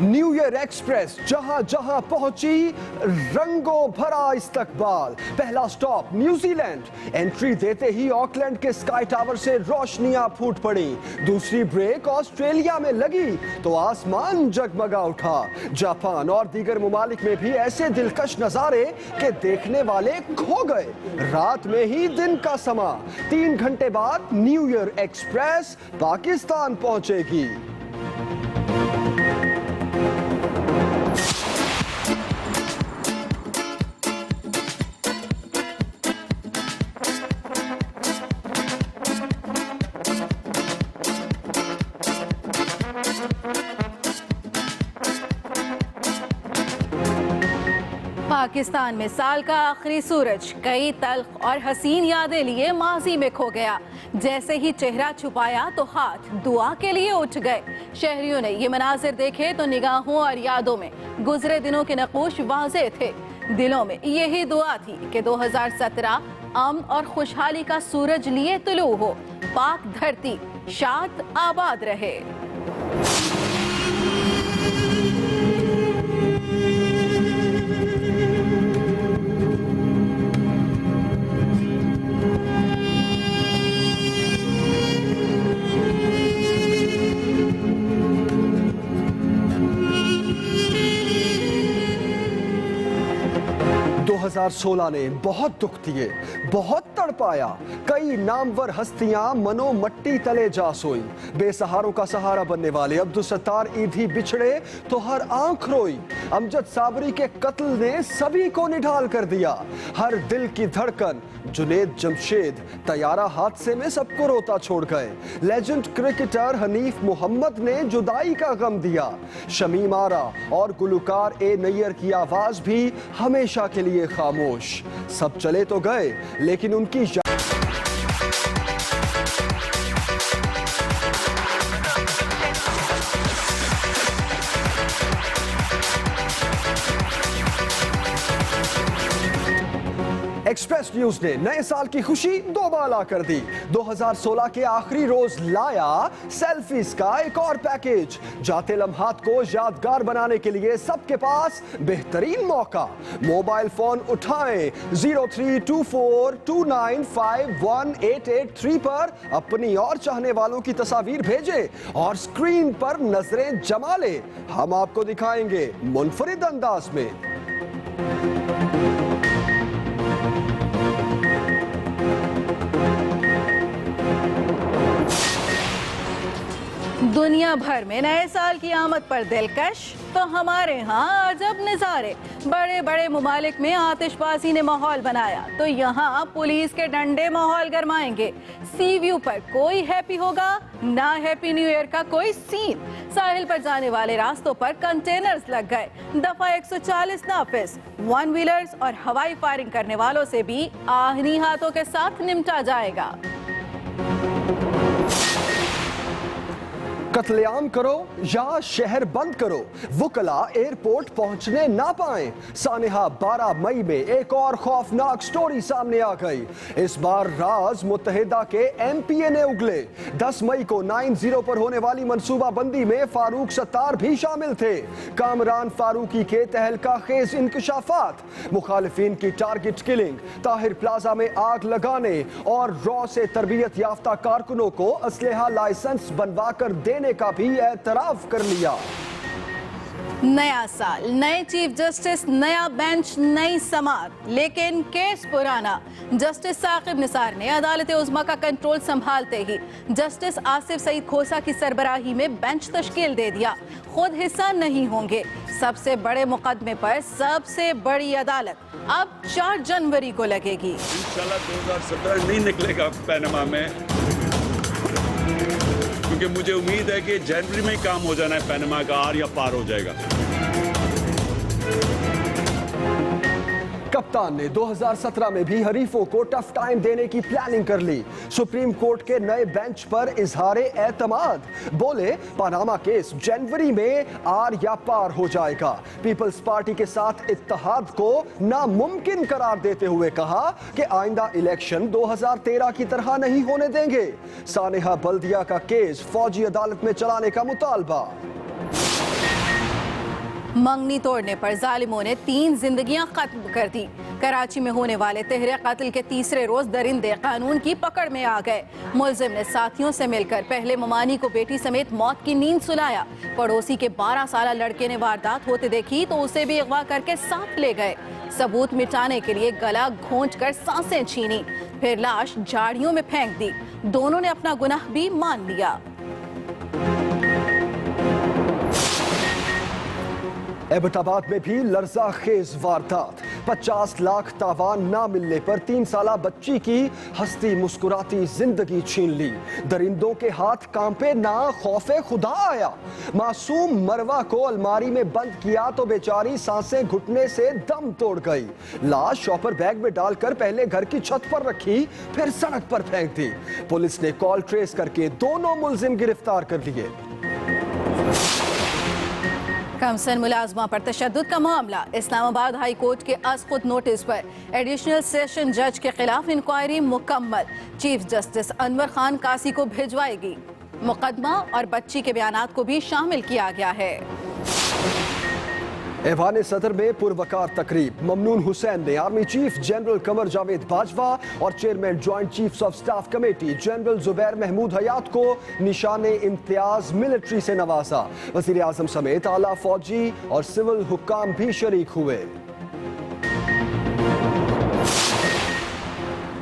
New year express जहां जहां पहुंची रंगों भरा इस्तकबाल। पहला स्टॉप न्यूजीलैंड। एंट्री देते ही ऑकलैंड के स्काई टावर से रोशनियां फूट पड़ी। दूसरी ब्रेक ऑस्ट्रेलिया में लगी तो आसमान जगमगा उठा। जापान और दीगर मुमालिक में भी ऐसे दिलकश नजारे के देखने वाले खो गए। रात में ही दिन का समा। 3 घंटे बाद न्यू ईयर एक्सप्रेस पाकिस्तान पहुंचेगी। पाकिस्तान में साल का आखिरी सूरज कई तल्ख और हसीन यादें लिए माजी में खो गया। जैसे ही चेहरा छुपाया तो हाथ दुआ के लिए उठ गए। शहरियों ने ये मनाजिर देखे तो निगाहों और यादों में गुजरे दिनों के नक़ूश वाज़े थे। दिलों में यही दुआ थी कि 2017 अमन और खुशहाली का सूरज लिए तुलू हो। पाक धरती शाद आबाद रहे। 2016 ने बहुत दुख दिए, बहुत तड़पाया। कई नामवर हस्तियां मनो मट्टी तले जा सोई। बेसहारों का सहारा बनने वाले अब्दुल सत्तार ईदी बिछड़े तो हर आंख रोई। अमजद साबरी के कत्ल ने सभी को निढाल कर दिया। हर दिल की धड़कन जुनेद जमशेद तैयारा हादसे में सबको रोता छोड़ गए। लेजेंड क्रिकेटर हनीफ मोहम्मद ने जुदाई का गम दिया। शमीम आरा और गुलकार ए नैयर की आवाज भी हमेशा के लिए खामोश। सब चले तो गए लेकिन उनकी एक्सप्रेस न्यूज ने नए साल की खुशी दोबाला कर दी। 2016 के आखिरी रोज लाया सेल्फीज का एक और पैकेज। जाते लम्हात को यादगार बनाने के लिए सबके पास बेहतरीन मौका। मोबाइल फोन उठाएं 0324295183 पर अपनी और चाहने वालों की तस्वीर भेजें और स्क्रीन पर नजरें जमा लें। हम आपको दिखाएंगे मुनफरिद अंदाज में। दुनिया भर में नए साल की आमद पर दिलकश तो हमारे यहाँ अजब नज़ारे। बड़े बड़े मुमालिक में आतिशबाजी ने माहौल बनाया तो यहाँ पुलिस के डंडे माहौल गरमाएंगे। सी व्यू पर कोई हैप्पी होगा ना हैप्पी न्यू ईयर का कोई सीन। साहिल पर जाने वाले रास्तों पर कंटेनर्स लग गए। दफा 140 नाफिज। 1 व्हीलर्स और हवाई फायरिंग करने वालों से भी आहनी हाथों के साथ निपटा जाएगा। कत्लेआम करो या शहर बंद करो, वुकला एयरपोर्ट पहुंचने ना पाए। सानेहा 12 मई में एक और खौफनाक स्टोरी सामने आ गई। इस बार राज मुत्तहिदा के एमपीए ने उगले। 10 मई को 9-0 पर होने वाली मंसूबाबंदी में फारूक सत्तार भी शामिल थे। कामरान फारूकी के तहलका खेज इंकशाफात, मुखालिफिन की टारगेट किलिंग, ताहिर प्लाजा में आग लगाने और रॉ से तरबियत याफ्ता कारकुनों को असलहा लाइसेंस बनवा कर देने का भी एतराफ कर लिया। नया साल, नए चीफ जस्टिस, नया बेंच, नई समाअत, लेकिन केस पुराना। जस्टिस साकिब निसार ने अदालत उज़्मा का कंट्रोल संभालते ही जस्टिस आसिफ सईद खोसा की सरबराही में बेंच तश्कील दे दिया। खुद हिस्सा नहीं होंगे। सबसे बड़े मुकदमे पर सबसे बड़ी अदालत अब 4 जनवरी को लगेगी। इंशाल्लाह 2017 नहीं निकलेगा पैनमा में, क्योंकि मुझे उम्मीद है कि जनवरी में ही काम हो जाना है। पैनमा का आर या पार हो जाएगा। कप्तान ने 2017 में भी हरीफों को टफ टाइम देने की प्लानिंग कर ली। सुप्रीम कोर्ट के नए बेंच पर इजहार एतमाद। बोले पनामा केस जनवरी में आर या पार हो जाएगा। पीपल्स पार्टी के साथ इत्तेहाद को नामुमकिन करार देते हुए कहा कि आइंदा इलेक्शन 2013 की तरह नहीं होने देंगे। सानेहा बल्दिया का केस फौजी अदालत में चलाने का मुतालबा। मंगनी तोड़ने पर जालिमों ने 3 जिंदगियां खत्म कर दी। कराची में होने वाले तहरीर कत्ल के तीसरे रोज दरिंदे कानून की पकड़ में आ गए। मुलजिम ने साथियों से मिलकर पहले ममानी को बेटी समेत मौत की नींद सुलाया। पड़ोसी के 12 साल लड़के ने वारदात होते देखी तो उसे भी अगवा करके साथ ले गए। सबूत मिटाने के लिए गला घोंचकर सांसें छीनी, फिर लाश झाड़ियों में फेंक दी। दोनों ने अपना गुनाह भी मान लिया। एबटाबाद में भी लर्जाखेज वारदात। 50 लाख तावान ना मिलने पर 3 साला बच्ची की हंसती मुस्कुराती जिंदगी छीन ली। दरिंदों के हाथ कांपे ना खौफे खुदा आया। मासूम मरवा को अलमारी में बंद किया तो बेचारी सांसें घुटने से दम तोड़ गई। लाश शॉपर बैग में डालकर पहले घर की छत पर रखी, फिर सड़क पर फेंक दी। पुलिस ने कॉल ट्रेस करके दोनों मुलजिम गिरफ्तार कर लिए। कमसन मुलाजमा पर तशद्दुद का मामला। इस्लामाबाद हाई कोर्ट के खुद नोटिस पर एडिशनल सेशन जज के खिलाफ इंक्वायरी मुकम्मल। चीफ जस्टिस अनवर खान कासी को भिजवाएगी। मुकदमा और बच्ची के बयानात को भी शामिल किया गया है। ऐवान सदर में पुरवकार तकरीब। ममनून हुसैन ने army chief general Qamar Javed Bajwa और chairman joint chiefs of staff committee general Zubair Mahmood Hayat को निशाने इम्तियाज मिलिट्री से नवाजा। वजीर आजम समेत आला फौजी और सिविल हुक्काम भी शरीक हुए।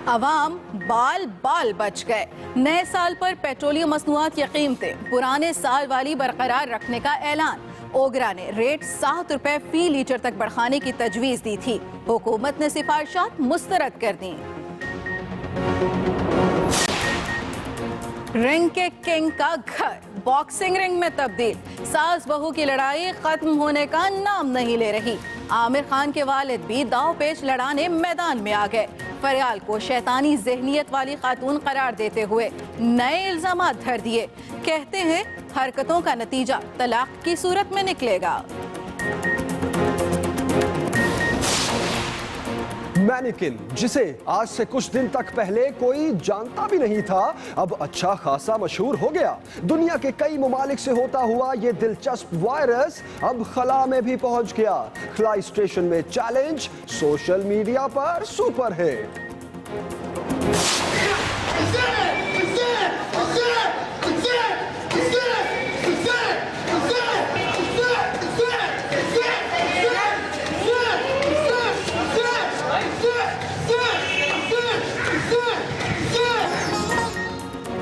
अवाम बाल बाल बच गए। नए साल पर पेट्रोलियम मसनूआत की कीमतें पुराने साल वाली बरकरार रखने का ऐलान। ओगरा ने रेट 7 रुपए फी लीटर तक बढ़ाने की तजवीज दी थी। हुकूमत ने सिफारिशात मुस्तरद कर दी। रिंग के किंग का घर बॉक्सिंग रिंग में तब्दील। सास बहू की लड़ाई खत्म होने का नाम नहीं ले रही। आमिर खान के वालिद भी दाव पेच लड़ाने मैदान में आ गए। फरियाल को शैतानी ज़हनियत वाली खातून करार देते हुए नए इल्जामात धर दिए। कहते हैं हरकतों का नतीजा तलाक की सूरत में निकलेगा। मैनिकिन, जिसे आज से कुछ दिन तक पहले कोई जानता भी नहीं था, अब अच्छा खासा मशहूर हो गया। दुनिया के कई ममालिक से होता हुआ ये दिलचस्प वायरस अब खला में भी पहुंच गया। खलाई स्टेशन में चैलेंज, सोशल मीडिया पर सुपर हिट।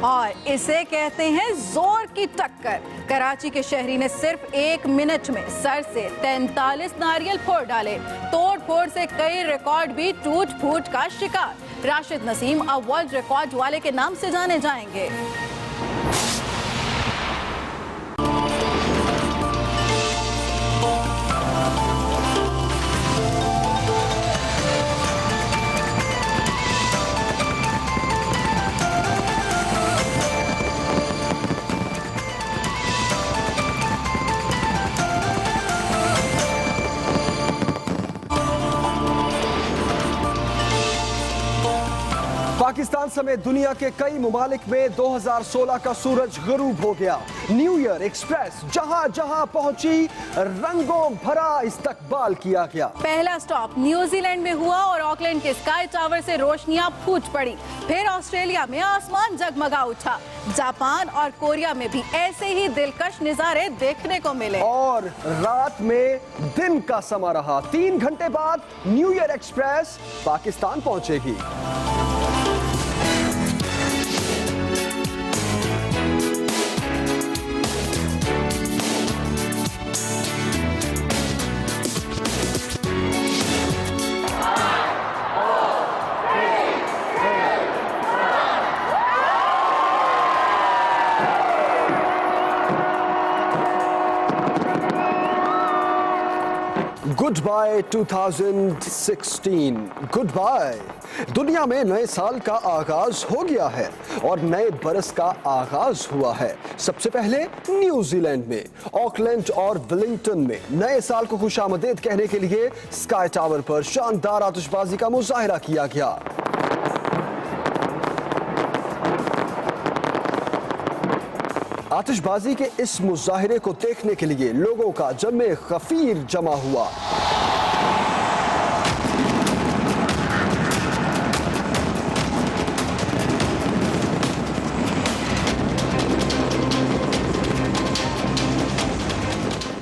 और इसे कहते हैं जोर की टक्कर। कराची के शहरी ने सिर्फ 1 मिनट में सर से 43 नारियल फोड़ डाले। तोड़ फोड़ से कई रिकॉर्ड भी टूट फूट का शिकार। राशिद नसीम अब वर्ल्ड रिकॉर्ड वाले के नाम से जाने जाएंगे। पाकिस्तान समेत दुनिया के कई ममालिक में 2016 का सूरज गुरूब हो गया। न्यू ईयर एक्सप्रेस जहां जहां पहुंची, रंगों भरा इस्तकबाल किया गया। पहला स्टॉप न्यूजीलैंड में हुआ और ऑकलैंड के स्काई टावर से रोशनियां फूट पड़ी। फिर ऑस्ट्रेलिया में आसमान जगमगा उठा। जापान और कोरिया में भी ऐसे ही दिलकश नजारे देखने को मिले। और रात में दिन का समा रहा। 3 घंटे बाद न्यू ईयर एक्सप्रेस पाकिस्तान पहुंचेगी। Good bye 2016, good bye. दुनिया में नए साल का आगाज हो गया है और नए बरस का आगाज हुआ है। सबसे पहले न्यूजीलैंड में ऑकलैंड और वेलिंगटन में नए साल को खुशामदीद कहने के लिए स्काई टावर पर शानदार आतिशबाजी का मुजाहिरा किया गया। आतिशबाजी के इस मुजाहिरे को देखने के लिए लोगों का जमे गफीर जमा हुआ।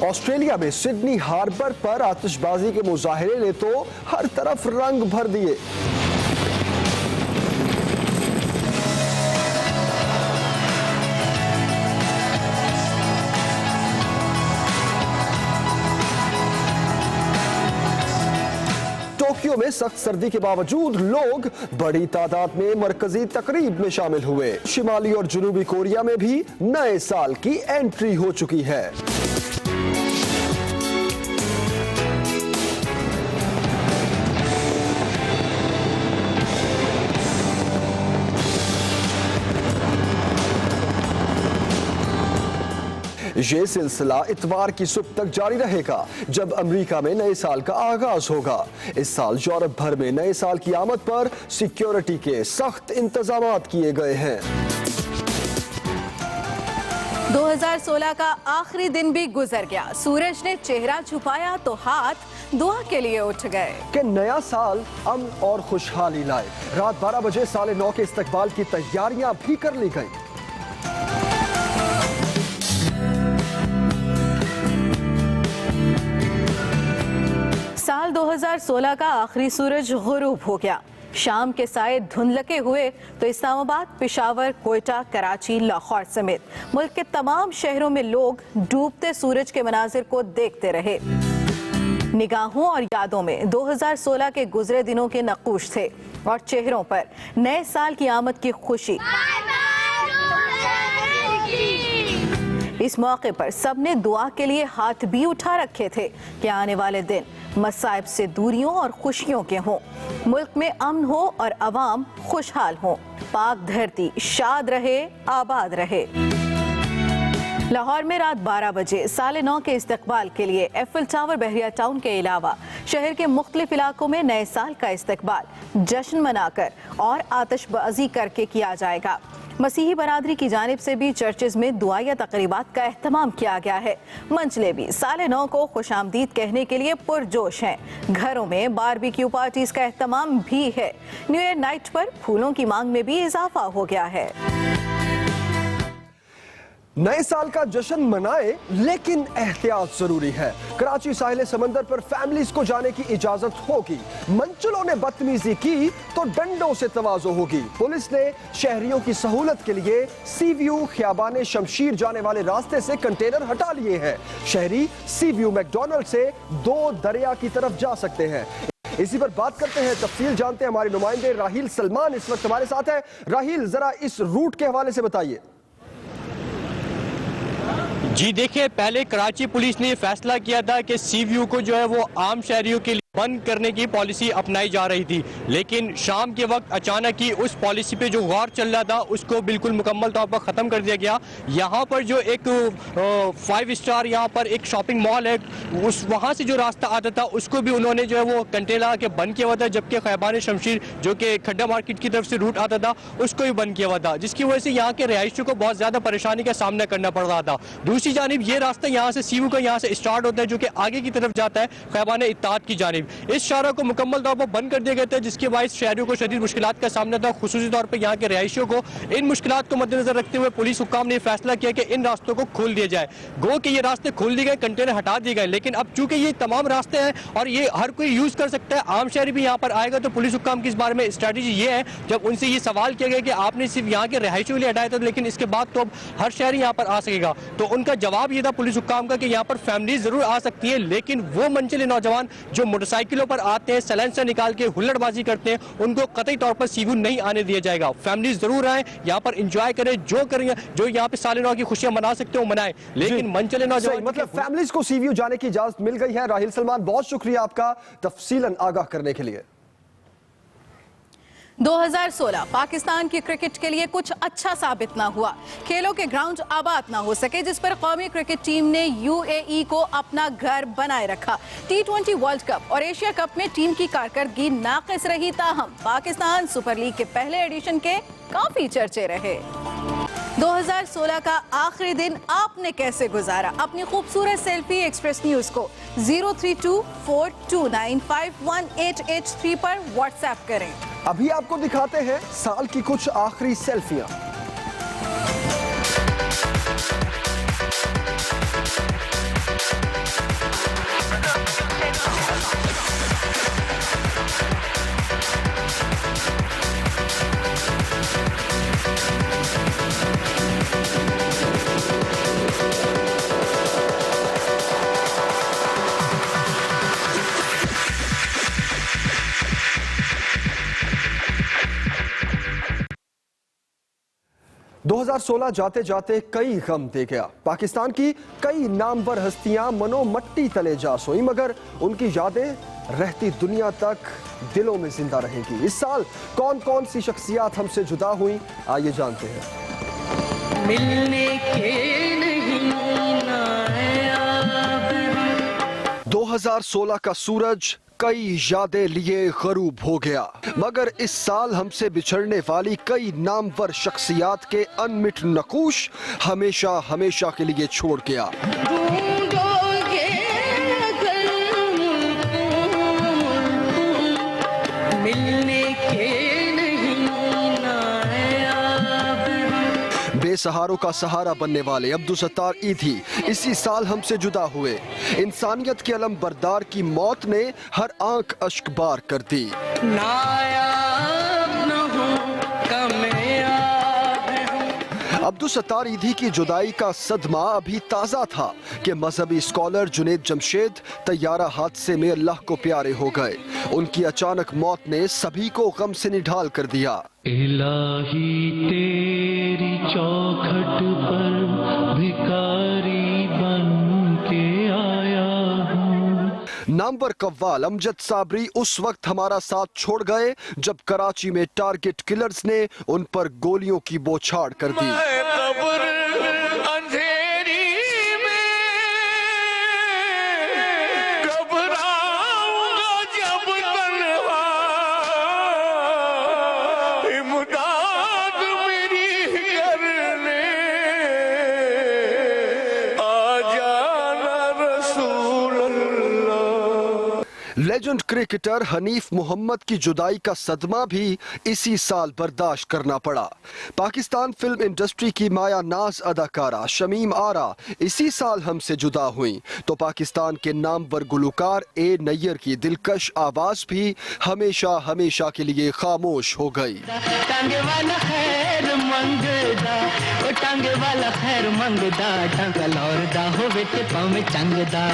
ऑस्ट्रेलिया में सिडनी हार्बर पर आतिशबाजी के मुजाहिरे ने तो हर तरफ रंग भर दिए। टोक्यो में सख्त सर्दी के बावजूद लोग बड़ी तादाद में मरकजी तकरीब में शामिल हुए। शिमाली और जनूबी कोरिया में भी नए साल की एंट्री हो चुकी है। ये सिलसिला इतवार की सुबह तक जारी रहेगा, जब अमेरिका में नए साल का आगाज होगा। इस साल यूरोप भर में नए साल की आमद पर सिक्योरिटी के सख्त इंतजामात किए गए हैं। 2016 का आखिरी दिन भी गुजर गया। सूरज ने चेहरा छुपाया तो हाथ दुआ के लिए उठ गए कि नया साल अमन और खुशहाली लाए। रात 12 बजे 9:30 के इस्तकबाल की तैयारियां भी कर ली गई। साल 2016 का आखिरी सूरज गुरूब हो गया। शाम के साए धुंधलके हुए तो इस्लामाबाद, पेशावर, कोयटा, कराची, लाहौर समेत मुल्क के तमाम शहरों में लोग डूबते सूरज के मनाजिर को देखते रहे। निगाहों और यादों में 2016 के गुजरे दिनों के नक़ूश थे और चेहरों पर नए साल की आमद की खुशी। इस मौके पर सबने दुआ के लिए हाथ भी उठा रखे थे कि आने वाले दिन मसाइब से दूरियों और खुशियों के हों, मुल्क में अमन हो और अवाम खुशहाल हो, पाक धरती शाद रहे, आबाद रहे। लाहौर में रात 12 बजे 9:30 के इस्तकबाल के लिए एफिल टावर, बहरिया टाउन के अलावा शहर के मुख्तलिफ इलाकों में नए साल का इस्तकबाल जश्न मनाकर और आतिशबाजी करके किया जाएगा। मसीही बरादरी की जानिब से भी चर्चेज में दुआ या तकरीबात का एहतमाम किया गया है। मंचले भी साल नौ को खुशामदीद कहने के लिए पुरजोश हैं। घरों में बारबेक्यू पार्टीज का एहतमाम भी है। न्यू ईयर नाइट पर फूलों की मांग में भी इजाफा हो गया है। नए साल का जश्न मनाए, लेकिन एहतियात जरूरी है। कराची साहिल समंदर पर फैमिलीज को जाने की इजाजत होगी। मंचलों ने बदतमीजी की तो डंडों से तवाज़ो होगी। पुलिस ने शहरियों की सहूलत के लिए सी व्यू, ख्याबान शमशीर जाने वाले रास्ते से कंटेनर हटा लिए हैं। शहरी सी व्यू मैकडॉनल्ड से 2 दरिया की तरफ जा सकते हैं। इसी पर बात करते हैं, तफसील जानते हैं। हमारे नुमाइंदे राहील सलमान इस वक्त हमारे साथ है। राहील, जरा इस रूट के हवाले से बताइए। जी देखिए, पहले कराची पुलिस ने फैसला किया था कि सी व्यू को जो है वो आम शहरियों के लिए बंद करने की पॉलिसी अपनाई जा रही थी, लेकिन शाम के वक्त अचानक ही उस पॉलिसी पे जो गौर चल रहा था उसको बिल्कुल मुकम्मल तौर पर ख़त्म कर दिया गया। यहाँ पर जो एक 5 स्टार यहाँ पर एक शॉपिंग मॉल है, उस वहाँ से जो रास्ता आता था उसको भी उन्होंने जो है वो कंटेनर के बंद किया हुआ था, जबकि ख़ैबान शमशीर जो कि खड्डा मार्केट की तरफ से रूट आता था उसको भी बंद किया हुआ था, जिसकी वजह से यहाँ के रहायशियों को बहुत ज़्यादा परेशानी का सामना करना पड़ रहा था। दूसरी जानिब ये रास्ता यहाँ से सी व्यू का यहाँ से स्टार्ट होता है, जो कि आगे की तरफ जाता है ख़ैबान इत्ताद की जानिब। इस शाहरा को मुकम्मल तौर पर बंद कर दिया गया था, जिसके बायस शहरियों को शदीद मुश्किलात का सामना था। खुसूसी तौर पर यहाँ के रहायशियों को इन मुश्किलात को मद्देनजर रखते हुए पुलिस हुक्काम ने फैसला किया कि इन रास्तों को खोल दिया जाए। गो कि ये रास्ते खोल दिए गए, कंटेनर हटा दिए गए, लेकिन अब चूंकि ये तमाम रास्ते हैं और ये हर कोई यूज कर सकता है, आम शहरी भी यहाँ पर आएगा, तो पुलिस हुक्काम की इस बारे में स्ट्रेटेजी ये है, जब उनसे ये सवाल किया गया कि आपने सिर्फ यहाँ के रहायशियों के लिए हटाया था, लेकिन इसके बाद तो अब हर शहरी यहाँ पर आ सकेगा, तो उनका जवाब ये था पुलिस हुक्काम का कि यहाँ पर फैमिली जरूर आ सकती है, लेकिन वो मंचले नौजवान जो मोटरसाइकिलों पर आते हैं, सैलेंसर निकाल के हुल्लड़बाजी करते हैं, उनको कतई तौर पर सी व्यू नहीं आने दिया जाएगा। फैमिली जरूर आए, यहाँ पर एंजॉय करें, जो करें, जो यहाँ पे साल नौ की खुशियां मना सकते हो मनाएं, लेकिन मंचले नौजवान मतलब फैमिलीज को सी व्यू जाने की इजाजत मिल गई है। राहील सलमान, बहुत शुक्रिया आपका तफसीलन आगाह करने के लिए। 2016 पाकिस्तान की क्रिकेट के लिए कुछ अच्छा साबित ना हुआ। खेलों के ग्राउंड आबाद ना हो सके, जिस पर कौमी क्रिकेट टीम ने यूएई को अपना घर बनाए रखा। T20 वर्ल्ड कप और एशिया कप में टीम की कारकर्दगी नाक़िस रही, ताहम पाकिस्तान सुपर लीग के पहले एडिशन के काफी चर्चे रहे। 2016 का आखिरी दिन आपने कैसे गुजारा? अपनी खूबसूरत सेल्फी एक्सप्रेस न्यूज को 0324295188 पर व्हाट्सएप करें। अभी आपको दिखाते हैं साल की कुछ आखिरी सेल्फियां। – 2016 जाते जाते कई गम दे गया। पाकिस्तान की कई नामवर हस्तियां मनो मट्टी तले जा सोई, मगर उनकी यादें रहती दुनिया तक दिलों में जिंदा रहेंगी। इस साल कौन कौन सी शख्सियात हमसे जुदा हुई, आइए जानते हैं। मिलने के नहीं ना याद। 2016 का सूरज कई यादें लिए गरूब हो गया, मगर इस साल हमसे बिछड़ने वाली कई नामवर शख्सियात के अनमिट नकूश हमेशा हमेशा के लिए छोड़ गया। ढूंढोगे अगर मुझको, मिलने के नहीं ना याद। बेसहारों का सहारा बनने वाले अब्दुल-सत्तार ईधी इसी साल हमसे जुदा हुए। इंसानियत के अलम बरदार की मौत ने हर आंख अश्क बार कर दी। नायाब न हो कामयाब हो। अब्दुल-सत्तार ईधी की जुदाई का सदमा अभी ताज़ा था कि मजहबी स्कॉलर जुनेद जमशेद तैयारा हादसे में अल्लाह को प्यारे हो गए। उनकी अचानक मौत ने सभी को गम से निढाल कर दिया। इलाही तेरी चौखट पर भिखारी बन के आया हूँ। नामवर कव्वाल अमजद साबरी उस वक्त हमारा साथ छोड़ गए जब कराची में टारगेट किलर्स ने उन पर गोलियों की बौछार कर दी। लेजेंड क्रिकेटर हनीफ मोहम्मद की जुदाई का सदमा भी इसी साल बर्दाश्त करना पड़ा। पाकिस्तान फिल्म इंडस्ट्री की माया नाज अदाकारा शमीम आरा इसी साल हमसे जुदा हुई, तो पाकिस्तान के नामवर गुलकार ए नैयर की दिलकश आवाज भी हमेशा हमेशा के लिए खामोश हो गई। टांगे वाला खैर मंगदा, ओ टांगे वाला खैर मंगदा, टांगा लौरदा हो बेटे पाँव में चंगदा।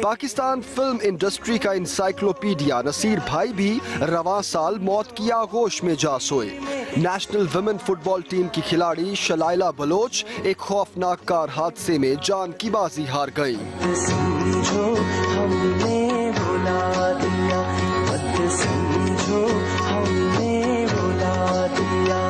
पाकिस्तान फिल्म इंडस्ट्री का इंसाइक्लोपीडिया नसीर भाई भी रवां साल मौत की आगोश में जा सोए। नेशनल वुमेन फुटबॉल टीम की खिलाड़ी शलाइला बलोच एक खौफनाक कार हादसे में जान की बाजी हार गई। समझो हमने बुला दिया, मत समझो हमने बुला दिया।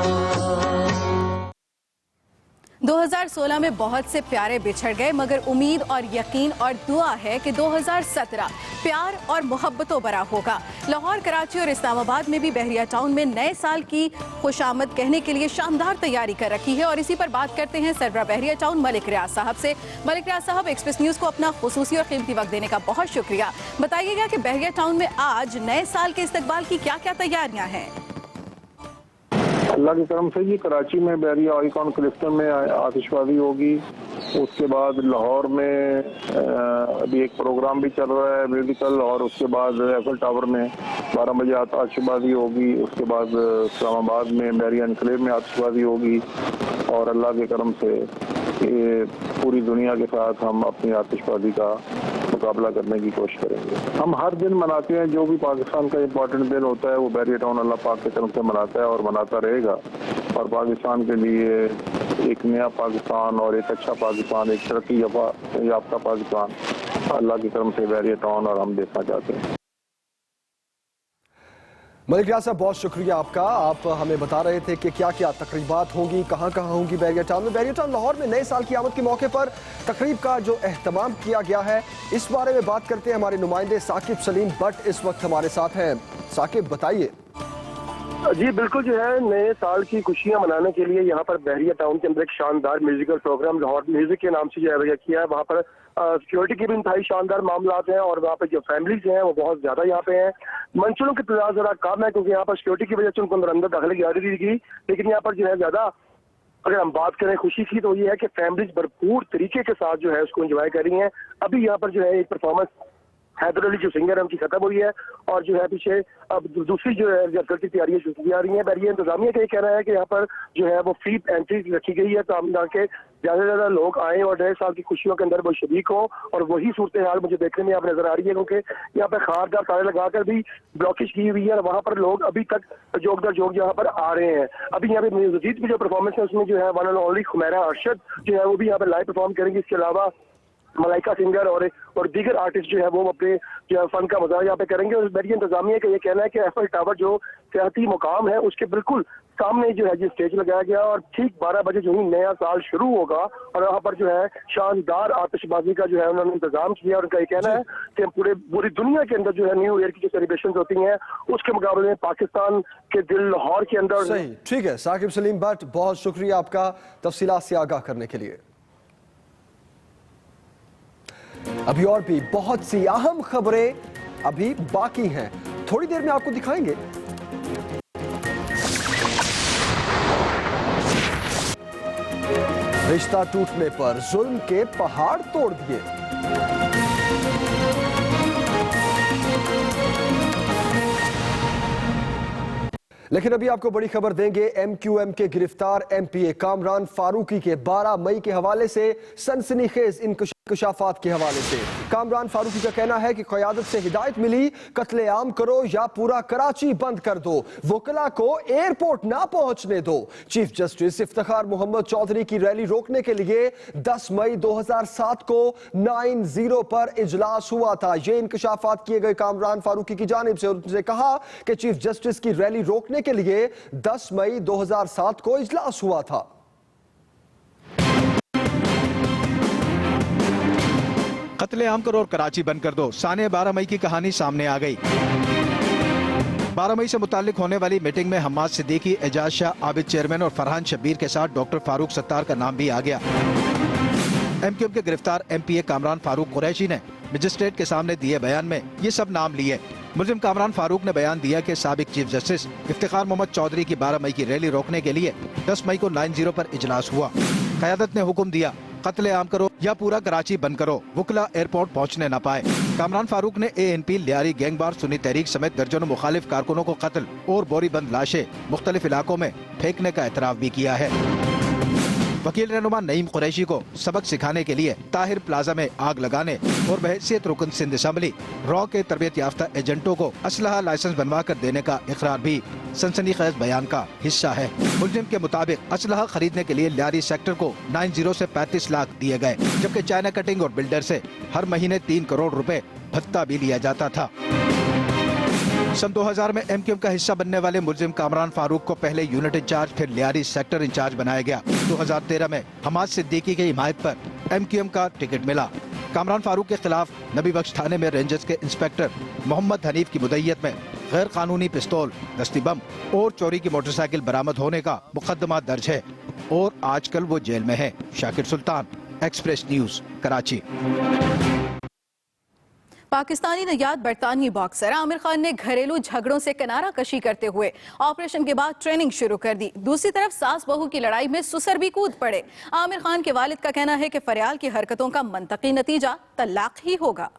2016 में बहुत से प्यारे बिछड़ गए, मगर उम्मीद और यकीन और दुआ है कि 2017 प्यार और मोहब्बतों भरा होगा। लाहौर, कराची और इस्लामाबाद में भी बहरिया टाउन में नए साल की खुशामद कहने के लिए शानदार तैयारी कर रखी है। और इसी पर बात करते हैं सरबरा बहरिया टाउन मलिक रियाज साहब से। मलिक रियाज साहब, एक्सप्रेस न्यूज़ को अपना खुसूसी और कीमती वक्त देने का बहुत शुक्रिया। बताइएगा कि बहरिया टाउन में आज नए साल के इस्तकबाल की क्या क्या तैयारियाँ हैं? अल्लाह के करम से जी कराची में बहरिया आइकॉन क्लिफ्टन में आतिशबाजी होगी। उसके बाद लाहौर में अभी एक प्रोग्राम भी चल रहा है म्यूजिकल, और उसके बाद एफल टावर में 12 बजे आतिशबाजी होगी। उसके बाद इस्लामाबाद में बहरिया एनक्लेव में आतिशबाजी होगी। और अल्लाह के करम से ये पूरी दुनिया के साथ हम अपनी आतिशबाजी का मुकाबला करने की कोशिश करेंगे। हम हर दिन मनाते हैं, जो भी पाकिस्तान का इम्पोर्टेंट दिन होता है वो बहरिया टाउन अल्लाह पाक की तरफ से मनाता है और मनाता रहेगा। और पाकिस्तान के लिए एक नया पाकिस्तान और एक अच्छा पाकिस्तान, एक तरक्की याफ्ता पाकिस्तान अल्लाह की तरफ से बहरिया टाउन और हम देखना चाहते हैं। मलिक रियाज साहब, बहुत शुक्रिया आपका। आप हमें बता रहे थे कि क्या क्या तकरीबात होंगी, कहाँ कहाँ होंगी बहरिया टाउन में। बहरिया टाउन लाहौर में नए साल की आमद के मौके पर तकरीब का जो एहतमाम किया गया है, इस बारे में बात करते हैं। हमारे नुमाइंदे साकिब सलीम बट इस वक्त हमारे साथ हैं। साकिब, बताइए। जी बिल्कुल, जो है नए साल की खुशियां मनाने के लिए यहाँ पर बहरिया टाउन के अंदर एक शानदार म्यूजिकल प्रोग्राम लाहौर म्यूजिक के नाम से जो है किया है। वहाँ पर सिक्योरिटी के भी इंतहाई शानदार मामला हैं और वहाँ पर जो फैमिलीज हैं वो बहुत ज्यादा यहाँ पे हैं। मंचलों की तादाद जरा कम है क्योंकि यहाँ पर सिक्योरिटी की वजह से उनको अंदर दाखिले की इजाजत दी गई, लेकिन यहाँ पर जो है ज्यादा अगर हम बात करें खुशी की तो ये है कि फैमिलीज भरपूर तरीके के साथ जो है उसको एंजॉय कर रही हैं। अभी यहाँ पर जो है एक परफॉर्मेंस हैदर अली जो सिंगर है उनकी खत्म हुई है और जो है पीछे अब दूसरी जो है रिहर्सल की तैयारियां शुरू की जा रही हैं। बहरिया इंतजामिया का ये कहना है कि यहाँ पर जो है वो फ्री एंट्री रखी गई है ताकि ज्यादा से ज्यादा लोग आए और नए साल की खुशियों के अंदर वो शरीक हो, और वही सूरत हाल मुझे देखने में यहाँ पर नजर आ रही है क्योंकि यहाँ पर खारदार ताले लगाकर भी ब्लॉकेज की हुई है और वहाँ पर लोग अभी तक जोक दर जोक यहाँ पर आ रहे हैं। अभी यहाँ पे मजीद की जो परफॉर्मेंस है उसमें जो है वन एंड ओनली खुमैरा अरशद जो है वो भी यहाँ पर लाइव परफॉर्म करेंगे। इसके अलावा मलाइका सिंगर और दीगर आर्टिस्ट जो है वो अपने जो है फन का मुजाहरा यहाँ पे करेंगे। और बहरिया इंतजामिया का ये कहना है कि एफएल टावर जो सियाती मुकाम है उसके बिल्कुल सामने जो है स्टेज लगाया गया और ठीक 12 बजे जो ही नया साल शुरू होगा और वहाँ पर जो है शानदार आतिशबाजी का जो है उन्होंने इंतजाम किया। और उनका ये कहना है कि पूरी दुनिया के अंदर जो है न्यू ईयर की जो सेलिब्रेशन होती हैं उसके मुकाबले में पाकिस्तान के दिल लाहौर के अंदर। सही, ठीक है साकिब सलीम भट्ट, बहुत शुक्रिया आपका तफसीलात से आगाह करने के लिए। अभी और भी बहुत सी अहम खबरें अभी बाकी हैं, थोड़ी देर में आपको दिखाएंगे। रिश्ता टूटने पर जुल्म के पहाड़ तोड़ दिए। लेकिन अभी आपको बड़ी खबर देंगे। एमक्यूएम के गिरफ्तार एमपीए कामरान फारूकी के 12 मई के हवाले से सनसनीखेज इंकशाफात के हवाले से कामरान फारूकी का कहना है कि क़यादत से हिदायत मिली, कत्लेआम करो या पूरा कराची बंद कर दो, वकला को एयरपोर्ट ना पहुंचने दो। चीफ जस्टिस इफ्तिखार मोहम्मद चौधरी की रैली रोकने के लिए 10 मई 2007 को 9-0 पर इजलास हुआ था। ये इंकशाफात किए गए कामरान फारूकी की जानिब से। उनसे कहा कि चीफ जस्टिस की रैली रोकने के लिए 10 मई 2007 को इजलास हुआ था। कत्लेआम करो और कराची बंद कर दो, साने 12 मई की कहानी सामने आ गई। 12 मई से मुताल्लिक होने वाली मीटिंग में हम्माद सिद्दीकी, एजाज शाह, आबिद चेयरमैन और फरहान शब्बीर के साथ डॉक्टर फारूक सत्तार का नाम भी आ गया। एमक्यूएम के गिरफ्तार एमपीए कामरान फारूक कुरैशी ने मजिस्ट्रेट के सामने दिए बयान में ये सब नाम लिए। मुल्जिम कामरान फारूक ने बयान दिया कि साबिक चीफ जस्टिस इफ्तिखार मोहम्मद चौधरी की 12 मई की रैली रोकने के लिए 10 मई को 9-0 पर इजलास हुआ। क़यादत ने हुक्म दिया, कत्लेआम करो या पूरा कराची बंद करो, वकला एयरपोर्ट पहुंचने न पाए। कामरान फारूक ने एएनपी, लियारी, गैंगवार, सुन्नी तहरीक समेत दर्जनों मुखालिफ कारकुनों को कत्ल और बोरीबंद लाशें मुख्तलिफ इलाकों में फेंकने का एतराफ भी किया है। वकील रहनुमा नईम कुरैशी को सबक सिखाने के लिए ताहिर प्लाजा में आग लगाने और बहैसियत रुकन सिंध असम्बली रॉ के तरबियत याफ्ता एजेंटों को असलहा लाइसेंस बनवा कर देने का इकरार भी सनसनीखेज बयान का हिस्सा है। मुल्जिम के मुताबिक असलहा खरीदने के लिए लियारी सेक्टर को 9-0 से 35 लाख दिए गए, जबकि चाइना कटिंग और बिल्डर से हर महीने 3 करोड़ रुपए भत्ता भी लिया जाता था। सन 2000 में एमक्यूएम का हिस्सा बनने वाले मुल्जिम कामरान फारूक को पहले यूनिट इंचार्ज फिर लियारी सेक्टर इंचार्ज बनाया गया। 2013 में हम्माद सिद्दीकी की हिमायत पर एमक्यूएम का टिकट मिला। कामरान फारूक के खिलाफ नबी बख्श थाने में रेंजर्स के इंस्पेक्टर मोहम्मद हनीफ की मुद्दईयत में गैर कानूनी पिस्तौल, दस्ती बम और चोरी की मोटरसाइकिल बरामद होने का मुकदमा दर्ज है और आजकल वो जेल में है। Shakir Sultan, express news, Karachi. पाकिस्तानी नयाद बरतानवी बॉक्सर आमिर खान ने घरेलू झगड़ों से किनारा कशी करते हुए ऑपरेशन के बाद ट्रेनिंग शुरू कर दी। दूसरी तरफ सास बहू की लड़ाई में सुसर भी कूद पड़े। आमिर खान के वालिद का कहना है कि फरियाल की हरकतों का मंतकी नतीजा तलाक ही होगा।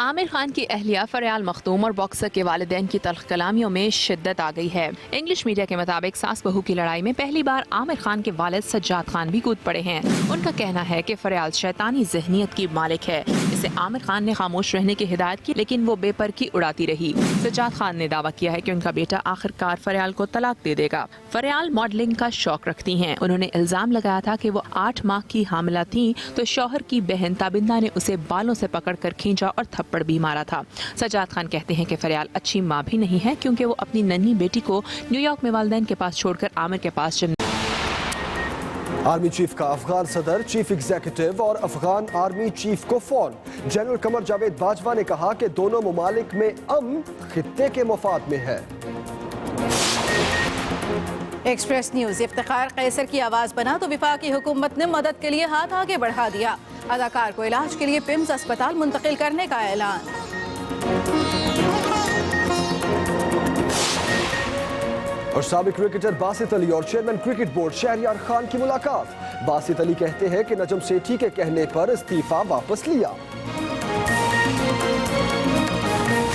आमिर खान की अहलिया फरियाल मखदूम और बॉक्सर के वालिदैन की तल्ख कलामियों में शिद्दत आ गई है। इंग्लिश मीडिया के मुताबिक सास बहू की लड़ाई में पहली बार आमिर खान के वालिद सज्जाद खान भी कूद पड़े हैं। उनका कहना है कि फरियाल शैतानी ज़हनियत की मालिक है। इसे आमिर खान ने खामोश रहने की हिदायत की, लेकिन वो बेपरखी उड़ाती रही। सज्जाद खान ने दावा किया है कि उनका बेटा आखिरकार फरियाल को तलाक दे देगा। फरियाल मॉडलिंग का शौक रखती हैं। उन्होंने इल्जाम लगाया था कि वो 8 माह की हामिला थी तो शौहर की बहन ताबिंदा ने उसे बालों से पकड़कर खींचा और थप्पड़ भी मारा था। सज्जाद खान कहते हैं कि फरियाल अच्छी माँ भी नहीं है क्योंकि वो अपनी नन्ही बेटी को न्यूयॉर्क में वालिदैन के पास छोड़कर आमिर के पास आर्मी चीफ का अफगान सदर, चीफ एग्जीक्यूटिव और अफगान आर्मी चीफ को फोन। जनरल कमर जावेद बाजवा ने कहा कि दोनों मुमालिक में अमन खित्ते के मफाद में है। एक्सप्रेस न्यूज, इफ्तिखार कैसर की आवाज बना तो वफाकी हुकूमत ने मदद के लिए हाथ आगे बढ़ा दिया। अदाकार को इलाज के लिए पिम्स अस्पताल मुंतकिल करने का ऐलान। और साबिक क्रिकेटर बासित अली और chairman cricket board Shahryar Khan की मुलाकात। बासित अली कहते हैं कि नजम सेठी के कहने पर इस्तीफा वापस लिया।